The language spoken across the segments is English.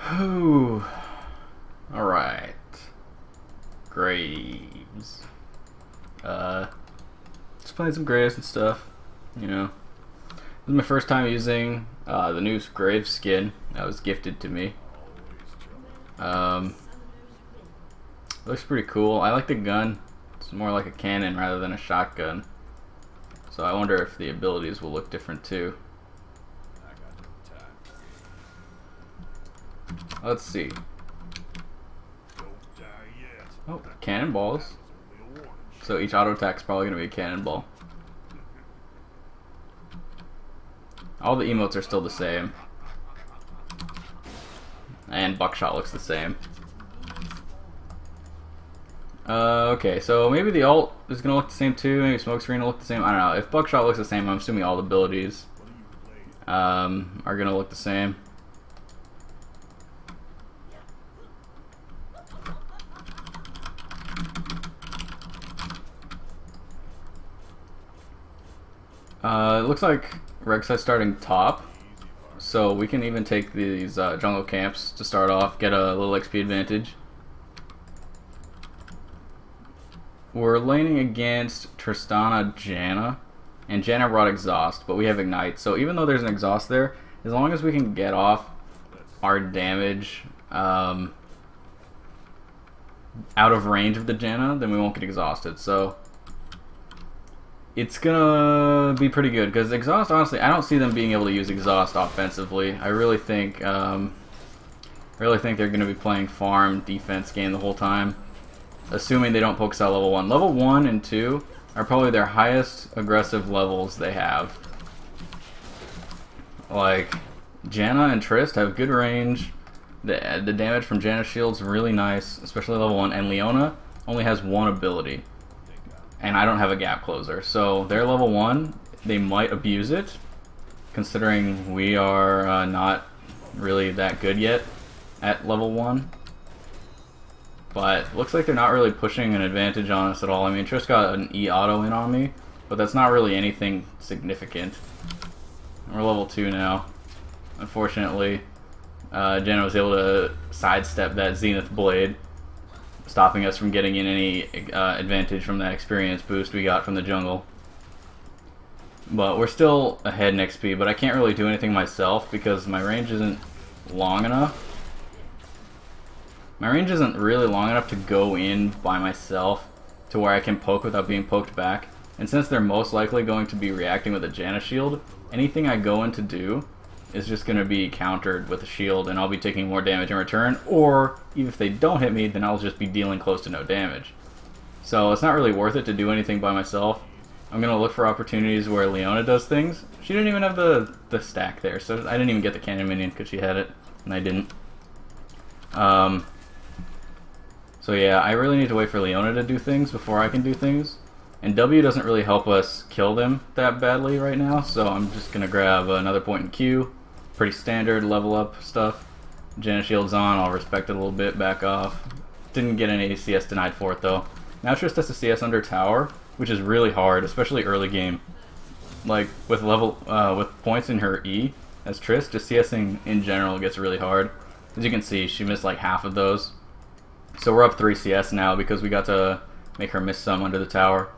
Whew. Alright. Graves. Just playing some Graves and stuff, you know. This is my first time using the new Graves skin that was gifted to me. Looks pretty cool. I like the gun. It's more like a cannon rather than a shotgun. So I wonder if the abilities will look different too. Let's see. Oh, cannonballs. So each auto attack is probably going to be a cannonball. All the emotes are still the same. And buckshot looks the same. Okay, so maybe the ult is going to look the same too. Maybe smoke screen will look the same. I don't know. If buckshot looks the same, I'm assuming all the abilities are going to look the same. It looks like Rek'Sai's starting top, so we can even take these jungle camps to start off, get a little XP advantage. We're laning against Tristana Janna, and Janna brought exhaust, but we have ignite, so even though there's an exhaust there, as long as we can get off our damage out of range of the Janna, then we won't get exhausted. So it's gonna be pretty good, because exhaust, honestly, I don't see them being able to use exhaust offensively. I really think they're gonna be playing farm defense game the whole time, assuming they don't poke out level 1. Level 1 and 2 are probably their highest aggressive levels they have. Like, Janna and Trist have good range. The damage from Janna's shield's really nice, especially level 1, and Leona only has one ability. And I don't have a gap closer, so they're level 1. They might abuse it, considering we are not really that good yet at level 1. But looks like they're not really pushing an advantage on us at all. I mean, Trish got an E-auto in on me, but that's not really anything significant. We're level 2 now. Unfortunately, Janna was able to sidestep that Zenith Blade, stopping us from getting in any advantage from that experience boost we got from the jungle. But we're still ahead in XP, but I can't really do anything myself because my range isn't long enough. My range isn't really long enough to go in by myself to where I can poke without being poked back. And since they're most likely going to be reacting with a Janna shield, anything I go in to do is just going to be countered with a shield, and I'll be taking more damage in return, or even if they don't hit me, then I'll just be dealing close to no damage. So it's not really worth it to do anything by myself. I'm going to look for opportunities where Leona does things. She didn't even have the stack there, so I didn't even get the cannon minion because she had it, and I didn't. So yeah, I really need to wait for Leona to do things before I can do things. And W doesn't really help us kill them that badly right now, so I'm just going to grab another point in Q. Pretty standard level up stuff. Janna shield's on, I'll respect it a little bit, back off. Didn't get any CS denied for it though. Now Trish has to CS under tower, which is really hard, especially early game. Like with with points in her E as Trish, just CSing in general gets really hard. As you can see, she missed like half of those. So we're up 3 CS now because we got to make her miss some under the tower.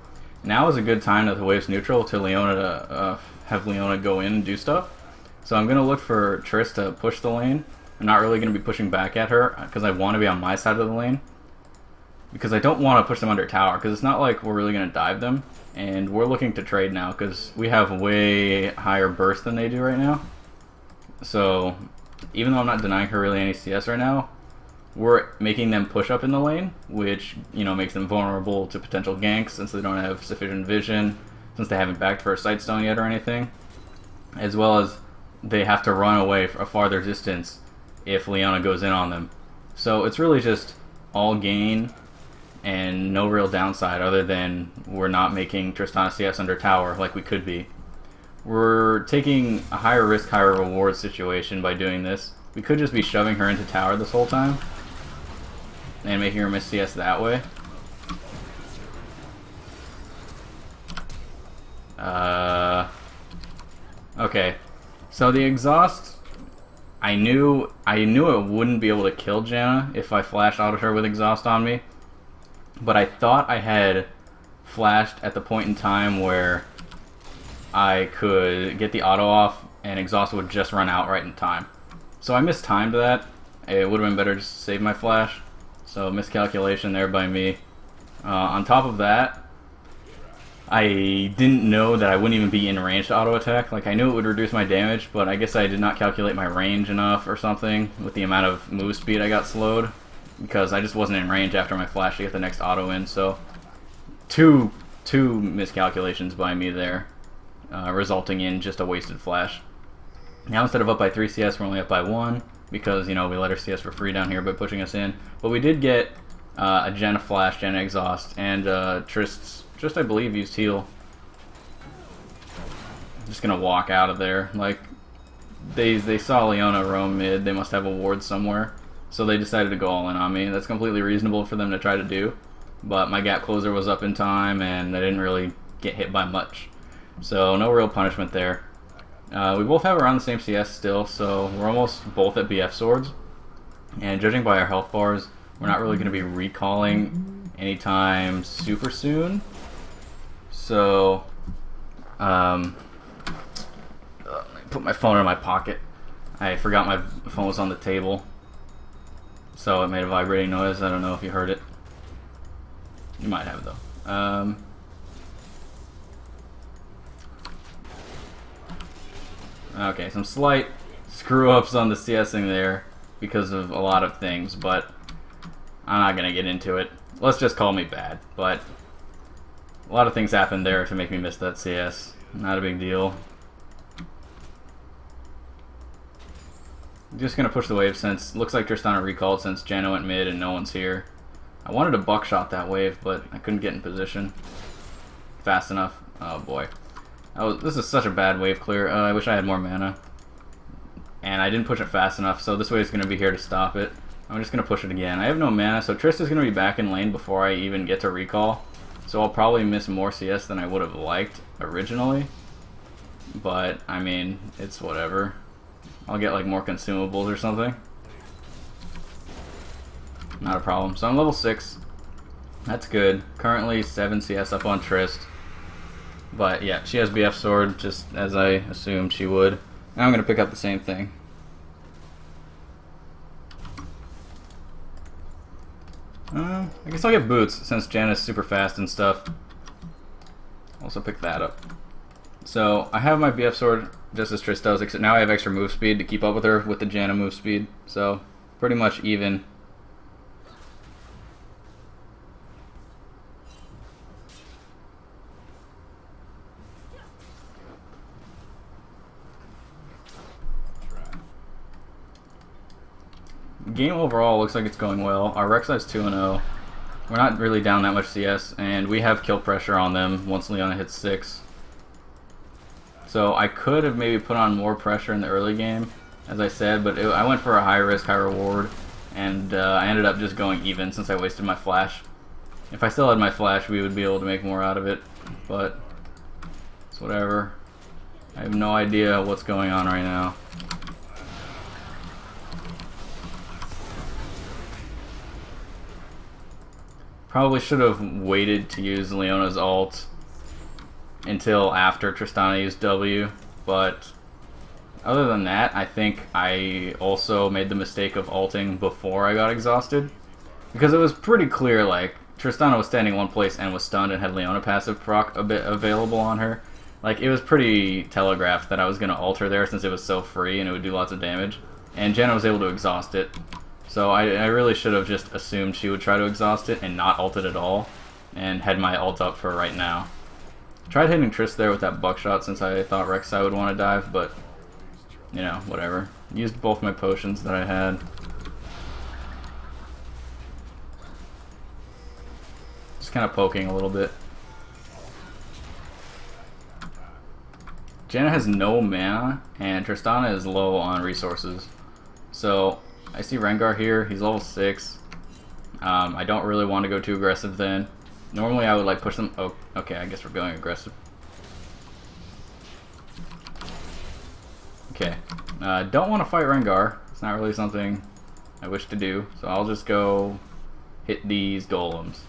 Now is a good time that the wave's neutral to Leona to have Leona go in and do stuff. So I'm going to look for Triss to push the lane. I'm not really going to be pushing back at her because I want to be on my side of the lane. Because I don't want to push them under tower because it's not like we're really going to dive them. And we're looking to trade now because we have way higher burst than they do right now. So even though I'm not denying her really any CS right now, we're making them push up in the lane, which, you know, makes them vulnerable to potential ganks since they don't have sufficient vision, since they haven't backed for a sightstone yet or anything, as well as they have to run away for a farther distance if Leona goes in on them. So it's really just all gain and no real downside other than we're not making Tristana CS under tower like we could be. We're taking a higher risk, higher reward situation by doing this. We could just be shoving her into tower this whole time and making her miss CS that way. Okay, So the exhaust, I knew it wouldn't be able to kill Janna if I flash autoed her with exhaust on me, but I thought I had flashed at the point in time where I could get the auto off and exhaust would just run out right in time. So I mistimed that. It would have been better just to save my flash. So miscalculation there by me. On top of that, I didn't know that I wouldn't even be in range to auto attack. Like, I knew it would reduce my damage, but I guess I did not calculate my range enough or something with the amount of move speed I got slowed, because I just wasn't in range after my flash to get the next auto in. So two miscalculations by me there, resulting in just a wasted flash. Now instead of up by 3 CS, we're only up by 1, because, you know, we let her CS for free down here by pushing us in. But we did get a Janna flash, Janna exhaust, and Trist, I believe, used heal. I'm just gonna walk out of there. Like, they saw Leona roam mid, they must have a ward somewhere, so they decided to go all in on me. That's completely reasonable for them to try to do, but my gap closer was up in time, and I didn't really get hit by much. So no real punishment there. We both have around the same CS still, so we're almost both at BF swords. And judging by our health bars, we're not really going to be recalling anytime super soon. So, let me put my phone in my pocket. I forgot my phone was on the table, so it made a vibrating noise. I don't know if you heard it. You might have, though. Okay, some slight screw-ups on the CSing there because of a lot of things, but I'm not going to get into it. Let's just call me bad, but a lot of things happened there to make me miss that CS. Not a big deal. I'm just going to push the wave since looks like Tristana recalled since Janna went mid and no one's here. I wanted to buckshot that wave, but I couldn't get in position fast enough. Oh boy. This is such a bad wave clear. I wish I had more mana. And I didn't push it fast enough, so this wave is going to be here to stop it. I'm just going to push it again. I have no mana, so Trist is going to be back in lane before I even get to recall. So I'll probably miss more CS than I would have liked originally. But, I mean, it's whatever. I'll get like more consumables or something. Not a problem. So I'm level 6. That's good. Currently 7 CS up on Trist. But yeah, she has BF sword, just as I assumed she would. Now I'm going to pick up the same thing. I guess I'll get boots, since Janna's super fast and stuff. Also pick that up. So, I have my BF sword, just as Triss does, except now I have extra move speed to keep up with her with the Janna move speed. So, pretty much even. Game overall looks like it's going well. Our Rek'Sai's 2-0. We're not really down that much CS, and we have kill pressure on them once Leona hits 6. So I could have maybe put on more pressure in the early game, as I said, but I went for a high risk, high reward, and I ended up just going even since I wasted my flash. If I still had my flash, we would be able to make more out of it, but it's whatever. I have no idea what's going on right now. Probably should have waited to use Leona's ult until after Tristana used W, but other than that, I think I also made the mistake of ulting before I got exhausted, because it was pretty clear, like, Tristana was standing one place and was stunned and had Leona passive proc a bit available on her. Like, it was pretty telegraphed that I was going to ult her there since it was so free and it would do lots of damage, and Janna was able to exhaust it. So I really should have just assumed she would try to exhaust it and not ult it at all, and had my ult up for right now. Tried hitting Triss there with that buckshot since I thought Rek'Sai would want to dive, but, you know, whatever. Used both my potions that I had. Just kind of poking a little bit. Janna has no mana, and Tristana is low on resources. So I see Rengar here, he's level 6. I don't really want to go too aggressive then. Normally I would like push them. Oh, okay, I guess we're going aggressive. Okay, Don't want to fight Rengar. It's not really something I wish to do, so I'll just go hit these golems.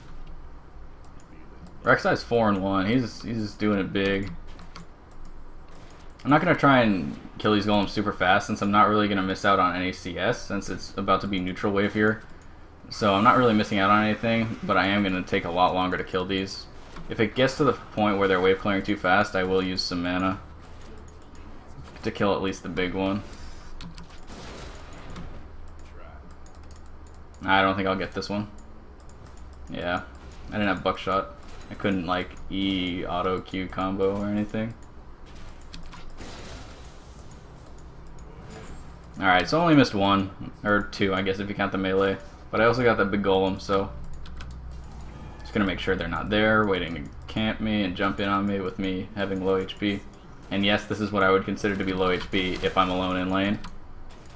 Rek'Sai's 4-1. He's just doing it big. I'm not gonna try and kill these golems super fast since I'm not really gonna miss out on any CS since it's about to be neutral wave here. So I'm not really missing out on anything, but I am gonna take a lot longer to kill these. If it gets to the point where they're wave clearing too fast, I will use some mana to kill at least the big one. I don't think I'll get this one. Yeah, I didn't have buckshot. I couldn't like E auto Q combo or anything. Alright, so I only missed one, or two I guess if you count the melee. But I also got that big golem, so just gonna make sure they're not there, waiting to camp me and jump in on me with me having low HP. And yes, this is what I would consider to be low HP if I'm alone in lane.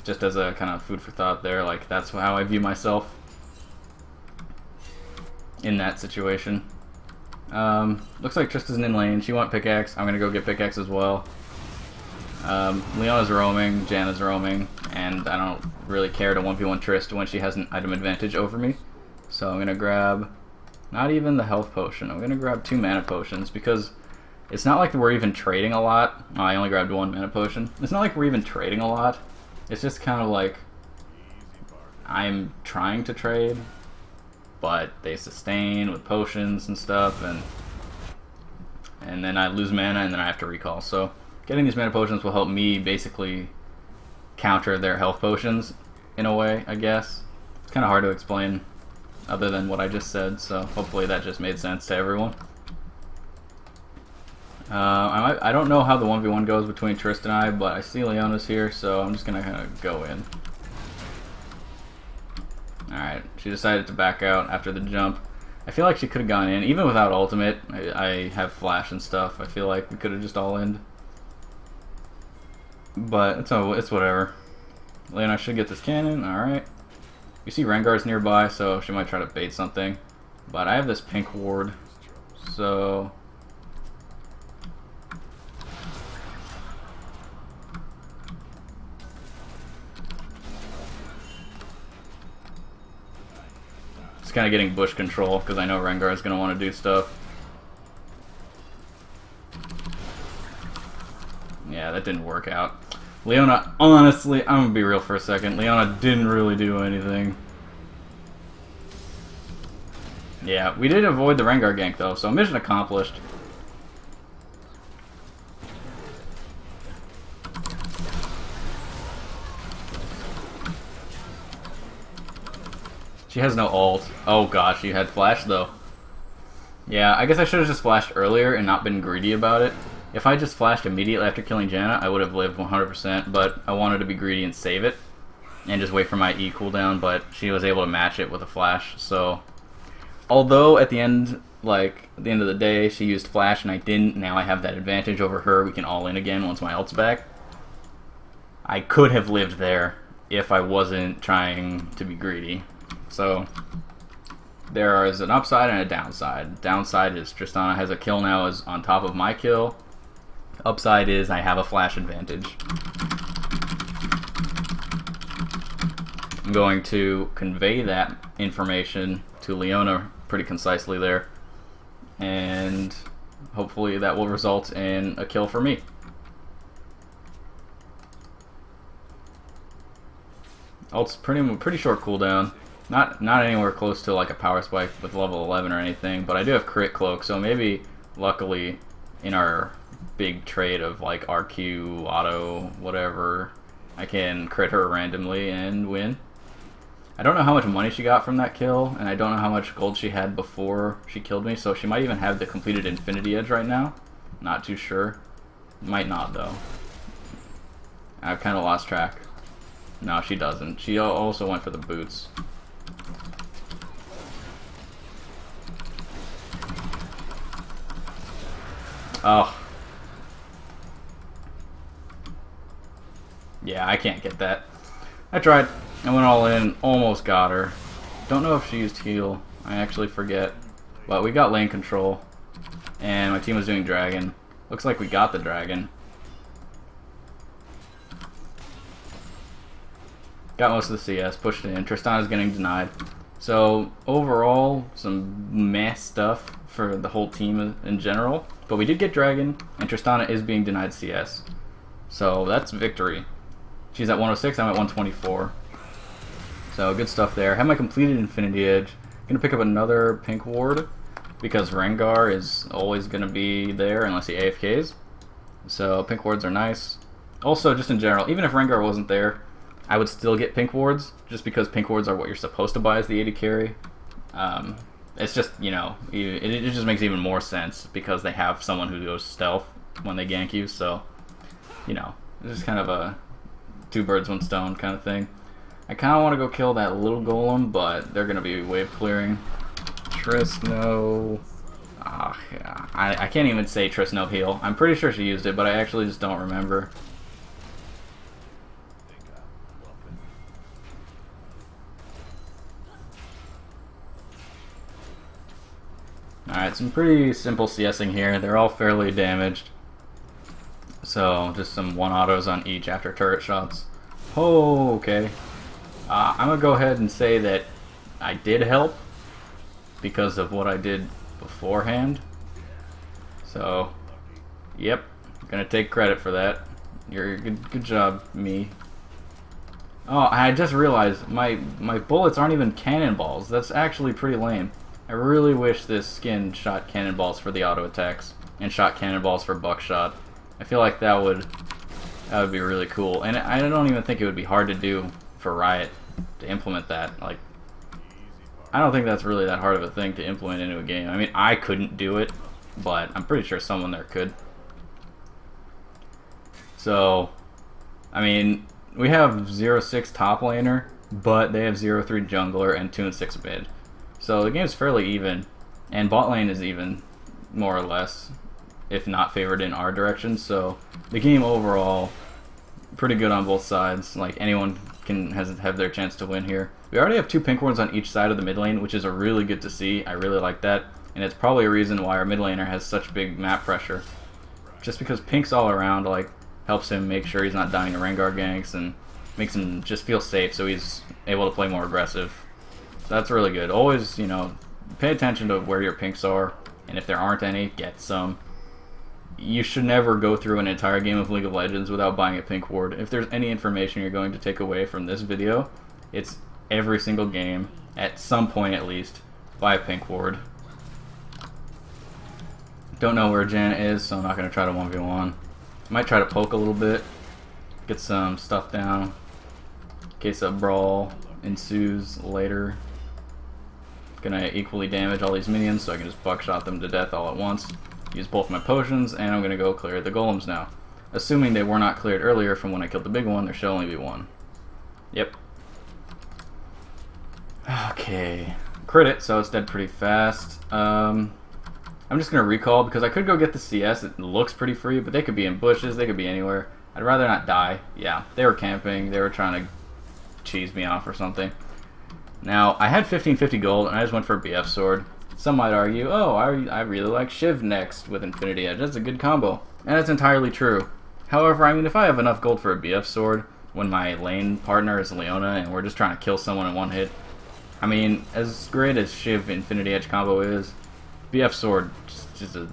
Just as a kind of food for thought there, like that's how I view myself in that situation. Looks like Trista's in lane. She wants pickaxe. I'm gonna go get pickaxe as well. Leona's roaming, Janna's roaming, and I don't really care to 1v1 Trist when she has an item advantage over me. So I'm gonna grab not even the health potion. I'm gonna grab 2 mana potions because it's not like we're even trading a lot. Oh, I only grabbed 1 mana potion. It's not like we're even trading a lot. It's just kind of like I'm trying to trade, but they sustain with potions and stuff, and then I lose mana and then I have to recall. So getting these mana potions will help me basically counter their health potions in a way, I guess. It's kind of hard to explain other than what I just said, so hopefully that just made sense to everyone. I don't know how the 1v1 goes between Trist and I, but I see Leona's here, so I'm just gonna kind of go in. Alright, she decided to back out after the jump. I feel like she could have gone in, even without ultimate. I have flash and stuff. I feel like we could have just all ended. But it's whatever. Leona should get this cannon, alright. You see Rengar's nearby, so she might try to bait something. But I have this pink ward, so just kind of getting bush control because I know Rengar is going to want to do stuff. Yeah, that didn't work out. Leona, honestly, I'm going to be real for a second. Leona didn't really do anything. Yeah, we did avoid the Rengar gank though, so mission accomplished. She has no ult. Oh gosh, she had flash though. Yeah, I guess I should have just flashed earlier and not been greedy about it. If I just flashed immediately after killing Janna, I would have lived 100%, but I wanted to be greedy and save it and just wait for my E cooldown, but she was able to match it with a flash, so although at the end, like, at the end of the day, she used flash and I didn't, now I have that advantage over her, we can all in again once my ult's back. I could have lived there if I wasn't trying to be greedy. So there is an upside and a downside. Downside is Tristana has a kill now is on top of my kill. Upside is I have a flash advantage. I'm going to convey that information to Leona pretty concisely there, and hopefully that will result in a kill for me. Ult's pretty short cooldown. Not anywhere close to like a power spike with level 11 or anything, but I do have crit cloak, so maybe luckily in our big trade of like RQ, auto, whatever, I can crit her randomly and win. I don't know how much money she got from that kill, and I don't know how much gold she had before she killed me, so she might even have the completed Infinity Edge right now. Not too sure. Might not though. I've kind of lost track. No, she doesn't. She also went for the boots. Oh. Yeah, I can't get that. I tried. I went all in. Almost got her. Don't know if she used heal. I actually forget. But we got lane control. And my team was doing dragon. Looks like we got the dragon. Got most of the CS, pushed it in. Tristana's getting denied. So overall, some meh stuff for the whole team in general. But we did get Dragon, and Tristana is being denied CS. So that's victory. She's at 106, I'm at 124. So good stuff there. Have my completed Infinity Edge. Gonna pick up another pink ward because Rengar is always gonna be there unless he AFKs. So pink wards are nice. Also, just in general, even if Rengar wasn't there, I would still get pink wards, just because pink wards are what you're supposed to buy as the AD carry. It's just, you know, it just makes even more sense because they have someone who goes stealth when they gank you, so, you know, it's just kind of a two birds, one stone kind of thing. I kind of want to go kill that little golem, but they're going to be wave clearing. Triss, no. I can't even say Triss no heal. I'm pretty sure she used it, but I actually just don't remember. Alright, some pretty simple CSing here. They're all fairly damaged. So, just some one autos on each after turret shots. Oh, okay. I'm gonna go ahead and say that I did help because of what I did beforehand. So, yep, gonna take credit for that. You're good job, me. Oh, I just realized my bullets aren't even cannonballs. That's actually pretty lame. I really wish this skin shot cannonballs for the auto attacks and shot cannonballs for buckshot. I feel like that would be really cool, and I don't even think it would be hard to do for Riot to implement that. Like, I don't think that's really that hard of a thing to implement into a game. I mean, I couldn't do it, but I'm pretty sure someone there could. So, I mean, we have 0-6 top laner, but they have 0-3 jungler and 2-6 mid. So the game's fairly even, and bot lane is even, more or less, if not favored in our direction. So the game overall, pretty good on both sides. Like, anyone can have their chance to win here. We already have 2 pink wards on each side of the mid lane, which is a really good to see. I really like that, and it's probably a reason why our mid laner has such big map pressure. Just because pink's all around, like, helps him make sure he's not dying to Rengar ganks and makes him just feel safe, so he's able to play more aggressive. That's really good. Always, you know, pay attention to where your pinks are, and if there aren't any, get some. You should never go through an entire game of League of Legends without buying a pink ward. If there's any information you're going to take away from this video, it's every single game, at some point at least, buy a pink ward. Don't know where Janet is, so I'm not going to try to 1v1. Might try to poke a little bit, get some stuff down, in case a brawl ensues later. Gonna equally damage all these minions so I can just buckshot them to death all at once. Use both my potions, and I'm gonna go clear the golems now. Assuming they were not cleared earlier from when I killed the big one, there should only be one. Yep. Okay. Crit it, so it's dead pretty fast. I'm just gonna recall because I could go get the CS. It looks pretty free, but they could be in bushes, they could be anywhere. I'd rather not die. Yeah, they were camping, they were trying to cheese me off or something. Now, I had 1550 gold, and I just went for a BF sword. Some might argue, oh, I really like Shiv next with Infinity Edge. That's a good combo. And that's entirely true. However, I mean, if I have enough gold for a BF sword, when my lane partner is Leona, and we're just trying to kill someone in one hit, I mean, as great as Shiv Infinity Edge combo is, BF sword just a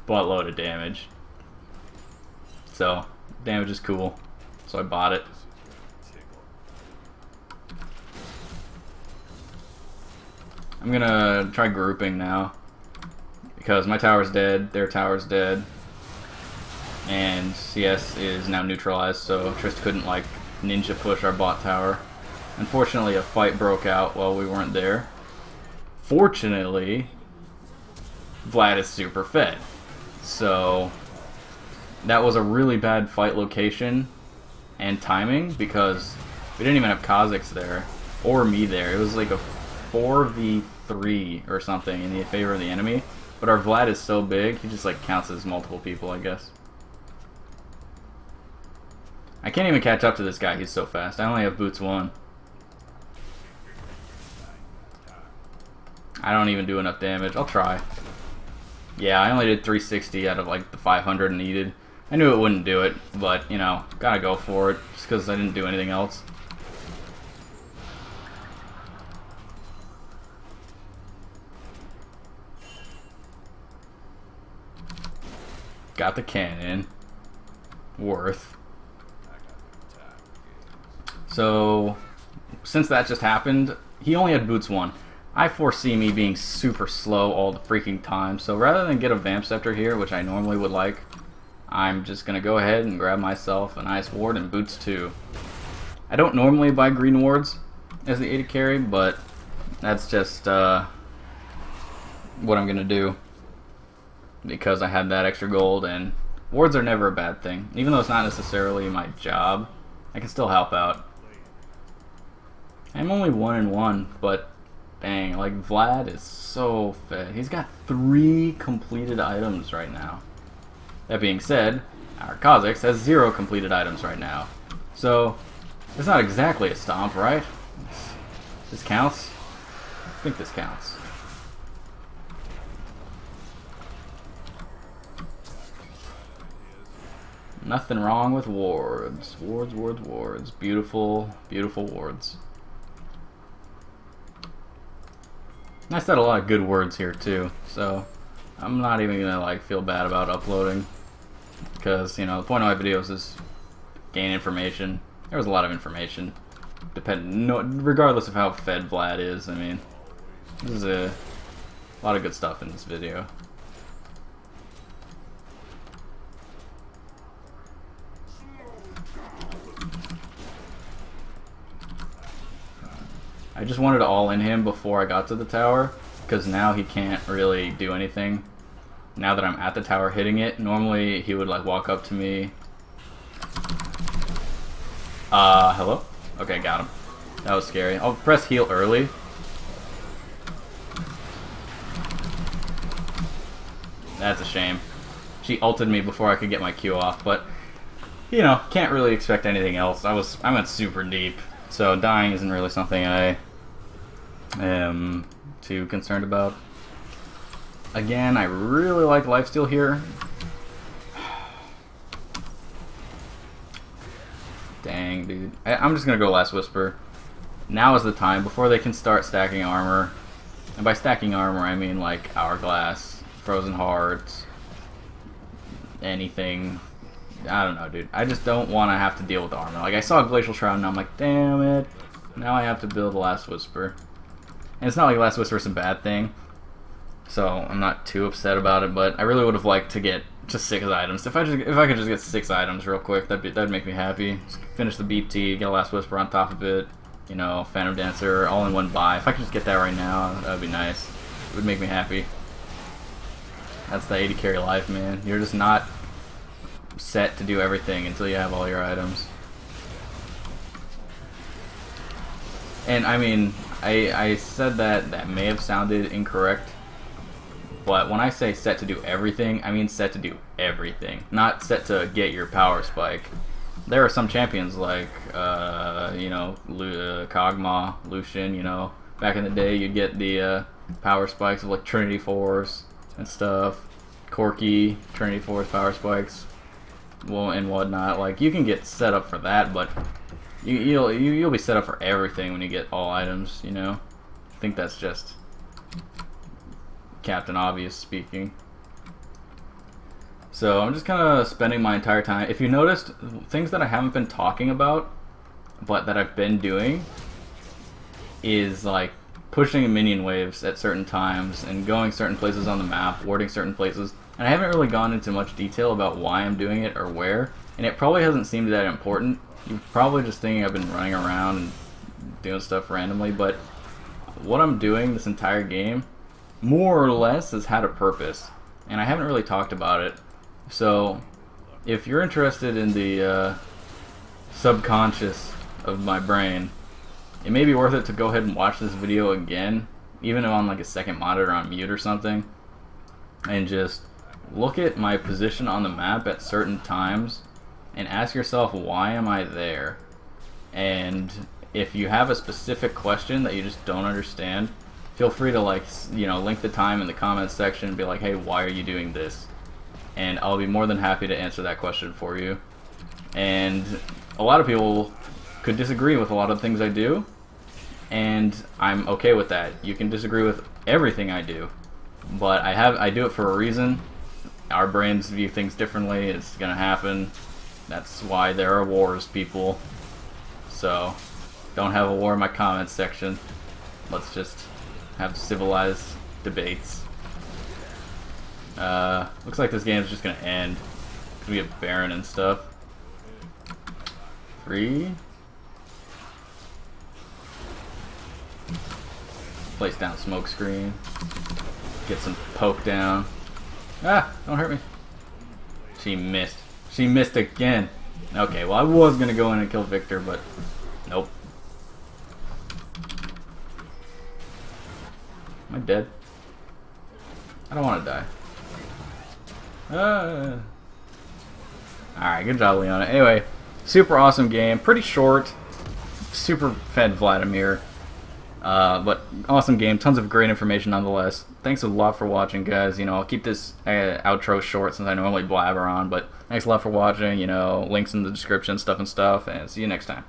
buttload of damage. So, damage is cool. So I bought it. I'm gonna try grouping now because my tower's dead, their tower's dead, and CS is now neutralized, so Trist couldn't like ninja push our bot tower. Unfortunately, a fight broke out while we weren't there. Fortunately, Vlad is super fed, so that was a really bad fight location and timing because we didn't even have Kha'Zix there or me there. It was like a 4v3 or something in the favor of the enemy, but our Vlad is so big, he just like counts as multiple people, I guess. I can't even catch up to this guy, he's so fast. I only have boots 1. I don't even do enough damage. I'll try. Yeah, I only did 360 out of like the 500 needed. I knew it wouldn't do it, but you know, gotta go for it just because I didn't do anything else. Got the cannon. Worth. So, since that just happened, he only had boots 1. I foresee me being super slow all the freaking time, so rather than get a Vamp Scepter here, which I normally would like, I'm just going to go ahead and grab myself an Ice Ward and boots 2. I don't normally buy green wards as the AD carry, but that's just what I'm going to do because I had that extra gold, and wards are never a bad thing. Even though it's not necessarily my job, I can still help out. I'm only 1-1, but dang, like Vlad is so fed. He's got 3 completed items right now. That being said, our Kha'Zix has 0 completed items right now. So, it's not exactly a stomp, right? This counts? I think this counts. Nothing wrong with wards. Wards, wards, wards. Beautiful, beautiful wards. I said a lot of good words here too, so I'm not even gonna like feel bad about uploading because, you know, the point of my videos is gain information. There was a lot of information, regardless of how fed Vlad is. I mean, this is a lot of good stuff in this video. I just wanted to all-in him before I got to the tower, because now he can't really do anything. Now that I'm at the tower hitting it, normally he would like walk up to me. Hello? Okay, got him. That was scary. I'll press heal early. That's a shame. She ulted me before I could get my Q off, but you know, can't really expect anything else. I went super deep. So dying isn't really something I am too concerned about. Again, I really like lifesteal here. Dang, dude. I'm just gonna go Last Whisper. Now is the time, before they can start stacking armor. And by stacking armor, I mean like Hourglass, Frozen Hearts, anything. I don't know, dude. I just don't want to have to deal with the armor. Like, I saw Glacial Shroud and I'm like, damn it. Now I have to build Last Whisper. And it's not like Last Whisper is a bad thing, so I'm not too upset about it, but I really would have liked to get just 6 items. If I could just get 6 items real quick, that'd make me happy. Just finish the BT, get a Last Whisper on top of it, you know, Phantom Dancer, all in one buy. If I could just get that right now, that'd be nice. It would make me happy. That's the 80 carry life, man. You're just not set to do everything until you have all your items. And I mean, I said that may have sounded incorrect, but when I say set to do everything, I mean set to do everything, not set to get your power spike. There are some champions like you know, Kog'Maw, Lucian, you know, back in the day you'd get the power spikes of like Trinity Force and stuff, Corki, Trinity Force power spikes, well, and whatnot. Like, you can get set up for that, but you'll be set up for everything when you get all items, you know. I think that's just Captain Obvious speaking. So I'm just kind of spending my entire time. If you noticed, things that I haven't been talking about, but that I've been doing, is like pushing minion waves at certain times and going certain places on the map, warding certain places. And I haven't really gone into much detail about why I'm doing it or where, and it probably hasn't seemed that important. You're probably just thinking I've been running around and doing stuff randomly, but what I'm doing this entire game, more or less, has had a purpose, and I haven't really talked about it. So, if you're interested in the subconscious of my brain, it may be worth it to go ahead and watch this video again, even on like a second monitor on mute or something, and just look at my position on the map at certain times and ask yourself, why am I there? And if you have a specific question that you just don't understand, feel free to, like, you know, link the time in the comments section and be like, hey, why are you doing this? And I'll be more than happy to answer that question for you. And a lot of people could disagree with a lot of things I do, and I'm okay with that. You can disagree with everything I do, but I do it for a reason. our brains view things differently. It's gonna happen. That's why there are wars, people. So, don't have a war in my comments section. Let's just have civilized debates. Looks like this game's just gonna end. Cause we have Baron and stuff. 3. Place down smoke screen. Get some poke down. Ah! Don't hurt me. She missed. She missed again. Okay, well I was gonna go in and kill Victor, but nope. Am I dead? I don't want to die. Alright, good job, Leona. Anyway, super awesome game. Pretty short. Super fed Vladimir. But awesome game. Tons of great information nonetheless. Thanks a lot for watching, guys. You know, I'll keep this outro short since I normally blabber on. But thanks a lot for watching. You know, links in the description, stuff and see you next time.